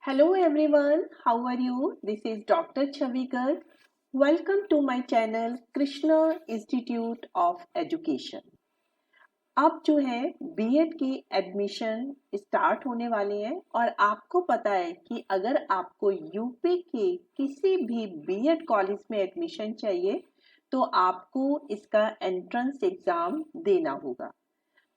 Hello everyone, how are you? This is Dr. Chavi Garg. Welcome to my channel Krishna Institute of Education. अब जो है BEd के admission start होने वाले हैं और आपको पता है कि अगर आपको यूपी के किसी भी बीएड कॉलेज में एडमिशन चाहिए तो आपको इसका एंट्रेंस एग्जाम देना होगा।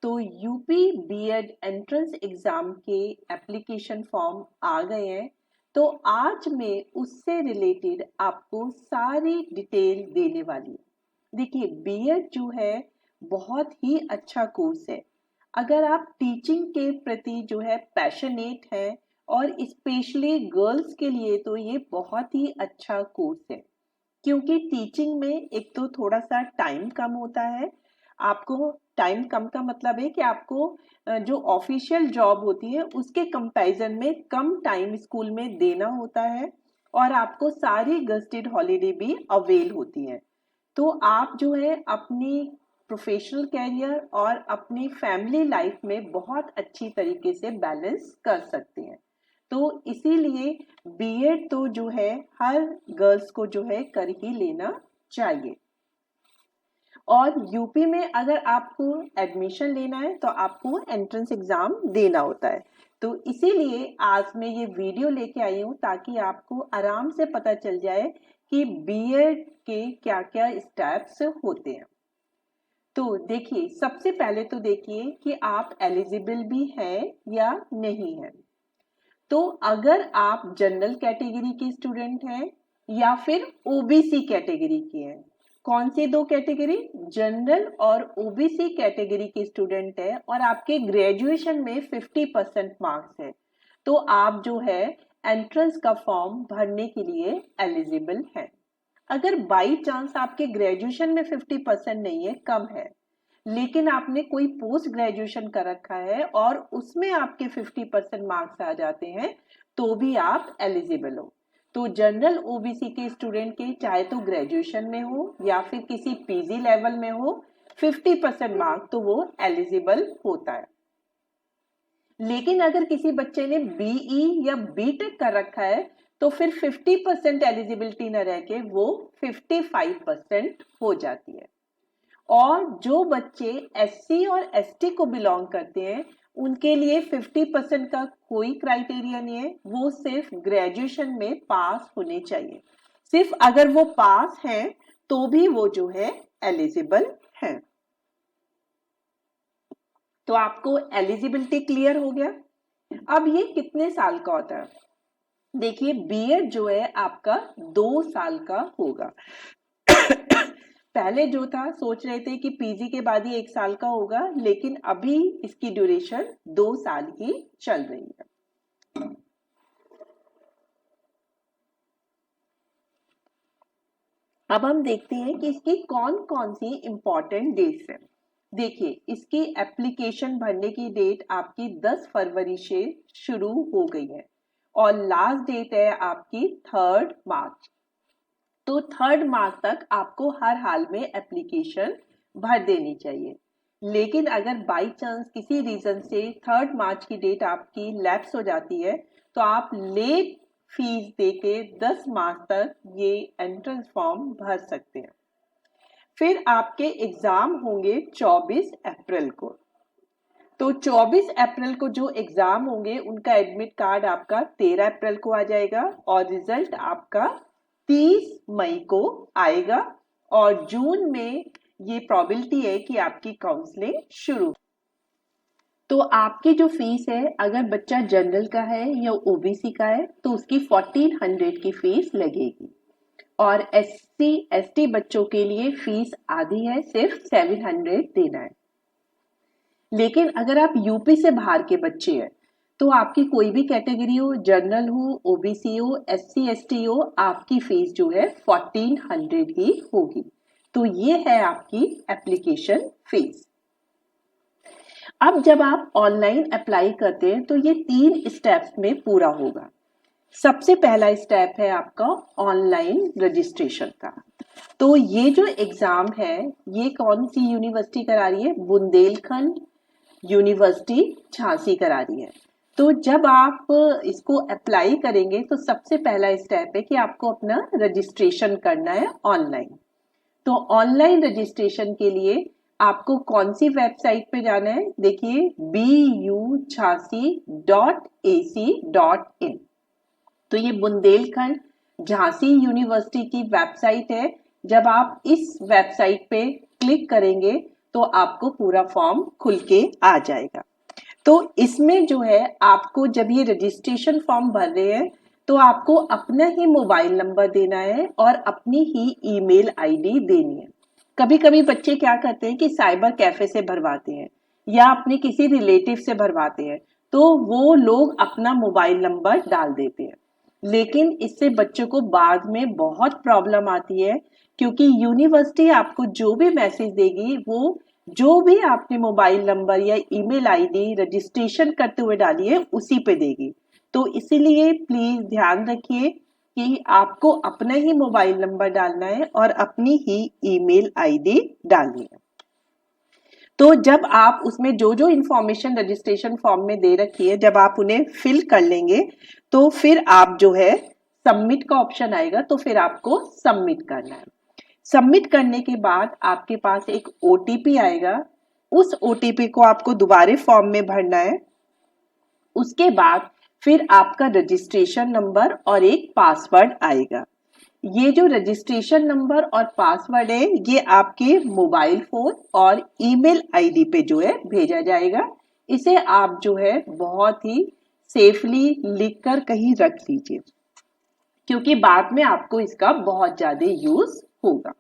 तो यूपी बीएड एंट्रेंस एग्जाम के एप्लीकेशन फॉर्म आ गए हैं। तो आज मैं उससे रिलेटेड आपको सारी डिटेल देने वाली हूँ। देखिए, बीएड जो है बहुत ही अच्छा कोर्स है। अगर आप टीचिंग के प्रति जो है पैशनेट हैं और स्पेशली गर्ल्स के लिए तो ये बहुत ही अच्छा कोर्स है, क्योंकि टीचिंग में एक तो थोड़ा सा टाइम कम होता है। आपको टाइम कम का मतलब है कि आपको जो ऑफिशियल जॉब होती है उसके कंपैरिजन में कम टाइम स्कूल में देना होता है और आपको सारी गस्टेड हॉलीडे भी अवेल होती है। तो आप जो है अपनी प्रोफेशनल कैरियर और अपनी फैमिली लाइफ में बहुत अच्छी तरीके से बैलेंस कर सकते हैं। तो इसीलिए बीएड तो जो है हर गर्ल्स को जो है कर ही लेना चाहिए। और यूपी में अगर आपको एडमिशन लेना है तो आपको एंट्रेंस एग्जाम देना होता है। तो इसीलिए आज मैं ये वीडियो लेके आई हूँ ताकि आपको आराम से पता चल जाए कि बीएड के क्या क्या स्टेप्स होते हैं। तो देखिए, सबसे पहले तो देखिए कि आप एलिजिबल भी हैं या नहीं है। तो अगर आप जनरल कैटेगरी के स्टूडेंट हैं या फिर ओबीसी कैटेगरी के हैं, कौन सी दो कैटेगरी, जनरल और ओबीसी कैटेगरी के स्टूडेंट है और आपके ग्रेजुएशन में 50% मार्क्स है, तो आप जो है एंट्रेंस का फॉर्म भरने के लिए एलिजिबल हैं। अगर बाई चांस आपके ग्रेजुएशन में 50% नहीं है, कम है, लेकिन आपने कोई पोस्ट ग्रेजुएशन कर रखा है और उसमें आपके 50% मार्क्स आ जाते हैं तो भी आप एलिजिबल हो। तो जनरल ओबीसी के स्टूडेंट के चाहे तो ग्रेजुएशन में हो या फिर किसी पीजी लेवल में हो, 50% मार्क्स तो वो एलिजिबल होता है। लेकिन अगर किसी बच्चे ने बीई या बीटेक कर रखा है तो फिर 50% एलिजिबिलिटी न रह के वो 55% हो जाती है। और जो बच्चे एससी और एसटी को बिलोंग करते हैं उनके लिए 50% का कोई क्राइटेरिया नहीं है, वो सिर्फ ग्रेजुएशन में पास होने चाहिए। सिर्फ अगर वो पास हैं तो भी वो जो है एलिजिबल हैं। तो आपको एलिजिबिलिटी क्लियर हो गया। अब ये कितने साल का होता है? देखिए, बीएड जो है आपका 2 साल का होगा। पहले जो था सोच रहे थे कि पीजी के बाद ही 1 साल का होगा, लेकिन अभी इसकी ड्यूरेशन 2 साल ही चल रही है। अब हम देखते हैं कि इसकी कौन कौन सी इंपॉर्टेंट डेट्स हैं। देखिए, इसकी एप्लीकेशन भरने की डेट आपकी 10 फरवरी से शुरू हो गई है और लास्ट डेट है आपकी 3 मार्च। तो 3 मार्च तक आपको हर हाल में एप्लीकेशन भर देनी चाहिए। लेकिन अगर बाई चांस किसी रीजन से 3 मार्च की डेट आपकी लैप्स हो जाती है तो आप लेट फीस देके 10 मार्च तक ये एंट्रेंस फॉर्म भर सकते हैं। फिर आपके एग्जाम होंगे 24 अप्रैल को। तो 24 अप्रैल को जो एग्जाम होंगे उनका एडमिट कार्ड आपका 13 अप्रैल को आ जाएगा और रिजल्ट आपका 30 मई को आएगा और जून में ये प्रोबेबिलिटी है कि आपकी काउंसलिंग शुरू। तो आपकी जो फीस है, अगर बच्चा जनरल का है या ओबीसी का है तो उसकी 1400 की फीस लगेगी और एससी एसटी बच्चों के लिए फीस आधी है, सिर्फ 700 देना है। लेकिन अगर आप यूपी से बाहर के बच्चे हैं तो आपकी कोई भी कैटेगरी हो, जनरल हो, ओबीसी हो, एससी एसटी हो, आपकी फीस जो है 1400 ही होगी। तो ये है आपकी एप्लीकेशन फीस। अब जब आप ऑनलाइन अप्लाई करते हैं तो ये 3 स्टेप्स में पूरा होगा। सबसे पहला स्टेप है आपका ऑनलाइन रजिस्ट्रेशन का। तो ये जो एग्जाम है ये कौन सी यूनिवर्सिटी करा रही है? बुंदेलखंड यूनिवर्सिटी झांसी करा रही है। तो जब आप इसको अप्लाई करेंगे तो सबसे पहला स्टेप है कि आपको अपना रजिस्ट्रेशन करना है ऑनलाइन। तो ऑनलाइन रजिस्ट्रेशन के लिए आपको कौन सी वेबसाइट पे जाना है? देखिए BU-Jhansi.ac.in। तो ये बुंदेलखंड झांसी यूनिवर्सिटी की वेबसाइट है। जब आप इस वेबसाइट पे क्लिक करेंगे तो आपको पूरा फॉर्म खुल के आ जाएगा। तो इसमें जो है आपको जब ये रजिस्ट्रेशन फॉर्म भर रहे हैं तो आपको अपना ही मोबाइल नंबर देना है और अपनी ही ईमेल आईडी देनी है। कभी कभी बच्चे क्या करते हैं कि साइबर कैफे से भरवाते हैं या अपने किसी रिलेटिव से भरवाते हैं, तो वो लोग अपना मोबाइल नंबर डाल देते हैं, लेकिन इससे बच्चों को बाद में बहुत प्रॉब्लम आती है, क्योंकि यूनिवर्सिटी आपको जो भी मैसेज देगी वो जो भी आपने मोबाइल नंबर या ईमेल आईडी रजिस्ट्रेशन करते हुए डाली है उसी पे देगी। तो इसीलिए प्लीज ध्यान रखिए कि आपको अपना ही मोबाइल नंबर डालना है और अपनी ही ईमेल आईडी डालनी है। तो जब आप उसमें जो जो इंफॉर्मेशन रजिस्ट्रेशन फॉर्म में दे रखी है, जब आप उन्हें फिल कर लेंगे तो फिर आप जो है सबमिट का ऑप्शन आएगा, तो फिर आपको सबमिट करना है। सबमिट करने के बाद आपके पास एक ओटीपी आएगा, उस ओटीपी को आपको दोबारा फॉर्म में भरना है। उसके बाद फिर आपका रजिस्ट्रेशन नंबर और एक पासवर्ड आएगा। ये जो रजिस्ट्रेशन नंबर और पासवर्ड है ये आपके मोबाइल फोन और ईमेल आईडी पे जो है भेजा जाएगा। इसे आप जो है बहुत ही सेफली लिखकर कहीं रख लीजिए, क्योंकि बाद में आपको इसका बहुत ज्यादा यूज होगा।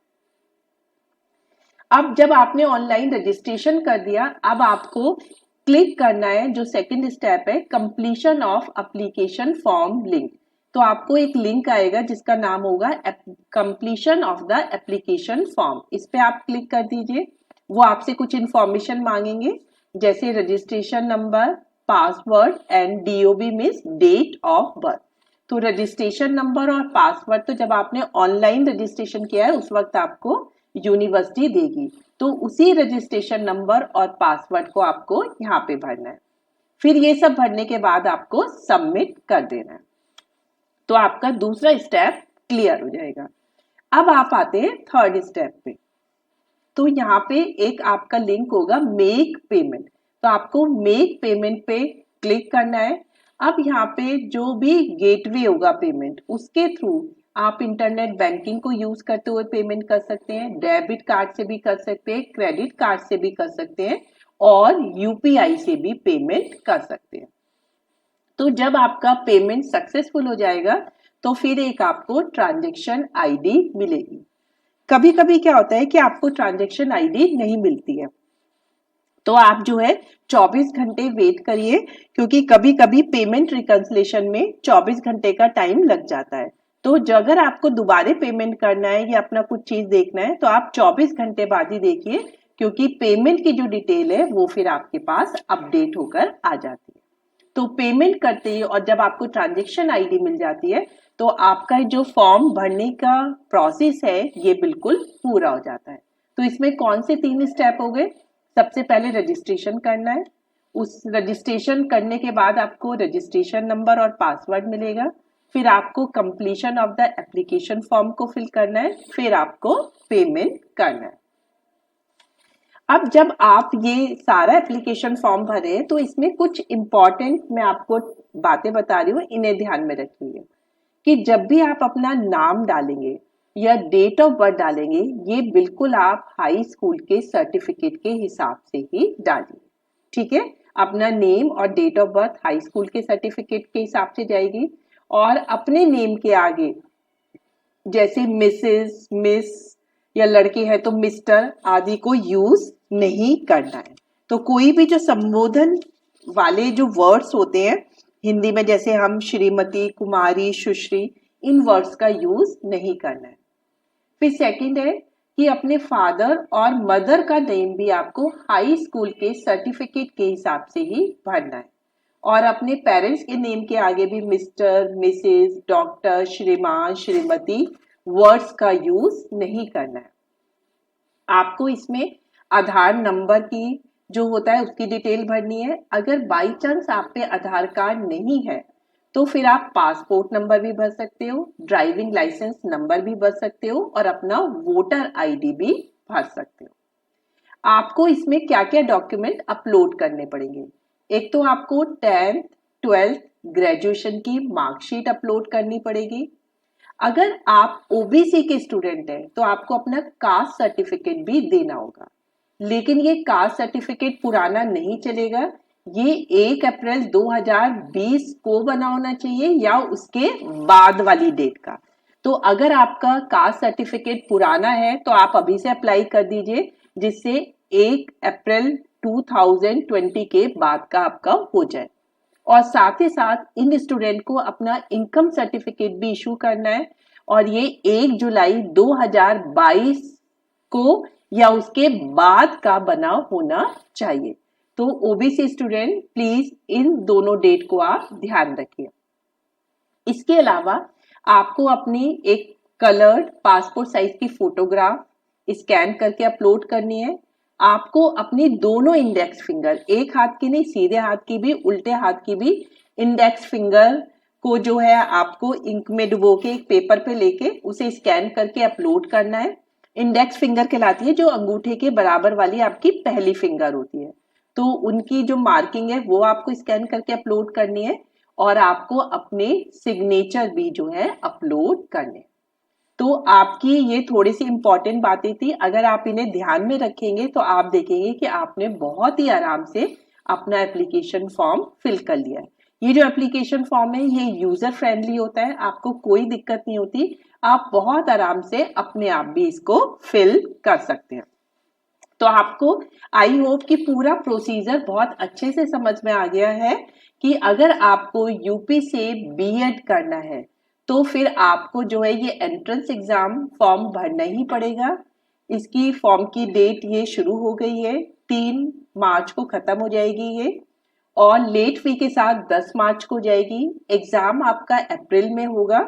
अब जब आपने ऑनलाइन रजिस्ट्रेशन कर दिया, अब आपको क्लिक करना है, जो सेकंड स्टेप है completion of application form link. तो आपको एक लिंक आएगा जिसका नाम होगा completion of the application form. इस पे आप क्लिक कर दीजिए। वो आपसे कुछ इंफॉर्मेशन मांगेंगे, जैसे registration number, password and DOB means date of birth. तो रजिस्ट्रेशन नंबर और पासवर्ड तो जब आपने ऑनलाइन रजिस्ट्रेशन किया है उस वक्त आपको यूनिवर्सिटी देगी, तो उसी रजिस्ट्रेशन नंबर और पासवर्ड को आपको यहाँ पे भरना है। फिर ये सब भरने के बाद आपको सबमिट कर देना है, तो आपका दूसरा स्टेप क्लियर हो जाएगा। अब आप आते हैं थर्ड स्टेप पे। तो यहाँ पे एक आपका लिंक होगा मेक पेमेंट, तो आपको मेक पेमेंट पे क्लिक करना है। अब यहाँ पे जो भी गेटवे होगा पेमेंट, उसके थ्रू आप इंटरनेट बैंकिंग को यूज करते हुए पेमेंट कर सकते हैं, डेबिट कार्ड से भी कर सकते हैं, क्रेडिट कार्ड से भी कर सकते हैं और यूपीआई से भी पेमेंट कर सकते हैं। तो जब आपका पेमेंट सक्सेसफुल हो जाएगा तो फिर एक आपको ट्रांजैक्शन आईडी मिलेगी। कभी कभी क्या होता है कि आपको ट्रांजैक्शन आईडी नहीं मिलती है, तो आप जो है 24 घंटे वेट करिए, क्योंकि कभी कभी पेमेंट रिकंसिलेशन में 24 घंटे का टाइम लग जाता है। तो अगर आपको दोबारा पेमेंट करना है या अपना कुछ चीज देखना है तो आप 24 घंटे बाद ही देखिए, क्योंकि पेमेंट की जो डिटेल है वो फिर आपके पास अपडेट होकर आ जाती है। तो पेमेंट करते ही और जब आपको ट्रांजैक्शन आईडी मिल जाती है तो आपका जो फॉर्म भरने का प्रोसेस है ये बिल्कुल पूरा हो जाता है। तो इसमें कौन से 3 स्टेप हो गए? सबसे पहले रजिस्ट्रेशन करना है, उस रजिस्ट्रेशन करने के बाद आपको रजिस्ट्रेशन नंबर और पासवर्ड मिलेगा, फिर आपको completion of the application form को फिल करना है, फिर आपको पेमेंट करना है। अब जब आप ये सारा एप्लीकेशन फॉर्म भरे तो इसमें कुछ इंपॉर्टेंट मैं आपको बातें बता रही हूँ, इन्हें ध्यान में रखिए कि जब भी आप अपना नाम डालेंगे या डेट ऑफ बर्थ डालेंगे, ये बिल्कुल आप हाई स्कूल के सर्टिफिकेट के हिसाब से ही डालिए। ठीक है, अपना नेम और date of birth high school के सर्टिफिकेट के हिसाब से जाएगी, और अपने नेम के आगे जैसे मिसेस, मिस या लड़के हैं तो मिस्टर आदि को यूज नहीं करना है। तो कोई भी जो संबोधन वाले जो वर्ड्स होते हैं हिंदी में, जैसे हम श्रीमती, कुमारी, सुश्री, इन वर्ड्स का यूज नहीं करना है। फिर सेकंड है कि अपने फादर और मदर का नेम भी आपको हाई स्कूल के सर्टिफिकेट के हिसाब से ही भरना है, और अपने पेरेंट्स के नेम के आगे भी मिस्टर, मिसेस, डॉक्टर, श्रीमान, श्रीमती वर्ड्स का यूज नहीं करना है। आपको इसमें आधार नंबर की जो होता है उसकी डिटेल भरनी है। अगर बाई चांस आप पे आधार कार्ड नहीं है तो फिर आप पासपोर्ट नंबर भी भर सकते हो, ड्राइविंग लाइसेंस नंबर भी भर सकते हो और अपना वोटर आईडी भी भर सकते हो। आपको इसमें क्या क्या डॉक्यूमेंट अपलोड करने पड़ेंगे? एक तो आपको 10th 12th ग्रेजुएशन की मार्कशीट अपलोड करनी पड़ेगी। अगर आप ओबीसी के स्टूडेंट हैं तो आपको अपना कास्ट सर्टिफिकेट भी देना होगा, लेकिन ये कास्ट सर्टिफिकेट पुराना नहीं चलेगा। ये 1 अप्रैल 2020 को बना होना चाहिए या उसके बाद वाली डेट का। तो अगर आपका कास्ट सर्टिफिकेट पुराना है तो आप अभी से अप्लाई कर दीजिए, जिससे 1 अप्रैल 2020 के बाद का आपका हो जाए। और साथ ही साथ इन स्टूडेंट को अपना इनकम सर्टिफिकेट भी इशू करना है और ये 1 जुलाई 2022 को या उसके बाद का बना होना चाहिए। तो ओबीसी स्टूडेंट प्लीज इन दोनों डेट को आप ध्यान रखिए। इसके अलावा आपको अपनी एक कलर्ड पासपोर्ट साइज की फोटोग्राफ स्कैन करके अपलोड करनी है। आपको अपनी दोनों इंडेक्स फिंगर, एक हाथ की नहीं सीधे हाथ की भी उल्टे हाथ की भी इंडेक्स फिंगर को जो है आपको इंक में डुबो के एक पेपर पे लेके उसे स्कैन करके अपलोड करना है। इंडेक्स फिंगर कहलाती है जो अंगूठे के बराबर वाली आपकी पहली फिंगर होती है, तो उनकी जो मार्किंग है वो आपको स्कैन करके अपलोड करनी है और आपको अपने सिग्नेचर भी जो है अपलोड करने। तो आपकी ये थोड़ी सी इंपॉर्टेंट बातें थी, अगर आप इन्हें ध्यान में रखेंगे तो आप देखेंगे कि आपने बहुत ही आराम से अपना एप्लीकेशन फॉर्म फिल कर लिया है। ये जो एप्लीकेशन फॉर्म है ये यूजर फ्रेंडली होता है, आपको कोई दिक्कत नहीं होती, आप बहुत आराम से अपने आप भी इसको फिल कर सकते हैं। तो आपको आई होप कि पूरा प्रोसीजर बहुत अच्छे से समझ में आ गया है कि अगर आपको यूपी से बीएड करना है तो फिर आपको जो है ये एंट्रेंस एग्जाम फॉर्म भरना ही पड़ेगा। इसकी फॉर्म की डेट ये शुरू हो गई है, 3 मार्च को खत्म हो जाएगी ये, और लेट फी के साथ 10 मार्च को जाएगी। एग्जाम आपका अप्रैल में होगा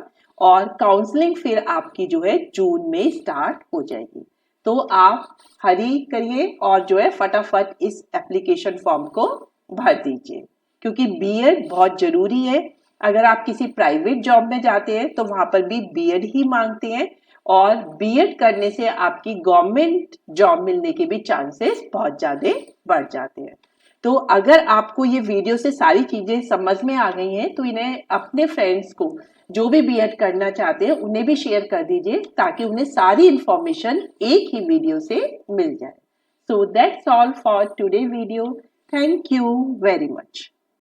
और काउंसलिंग फिर आपकी जो है जून में स्टार्ट हो जाएगी। तो आप हरी करिए और जो है फटाफट इस एप्लीकेशन फॉर्म को भर दीजिए, क्योंकि बीएड बहुत जरूरी है। अगर आप किसी प्राइवेट जॉब में जाते हैं तो वहां पर भी बीएड ही मांगते हैं और बीएड करने से आपकी गवर्नमेंट जॉब मिलने के भी चांसेस बहुत ज्यादा बढ़ जाते हैं। तो अगर आपको ये वीडियो से सारी चीजें समझ में आ गई हैं तो इन्हें अपने फ्रेंड्स को जो भी बीएड करना चाहते हैं उन्हें भी शेयर कर दीजिए, ताकि उन्हें सारी इंफॉर्मेशन एक ही वीडियो से मिल जाए। So that's all for today video. Thank you very much.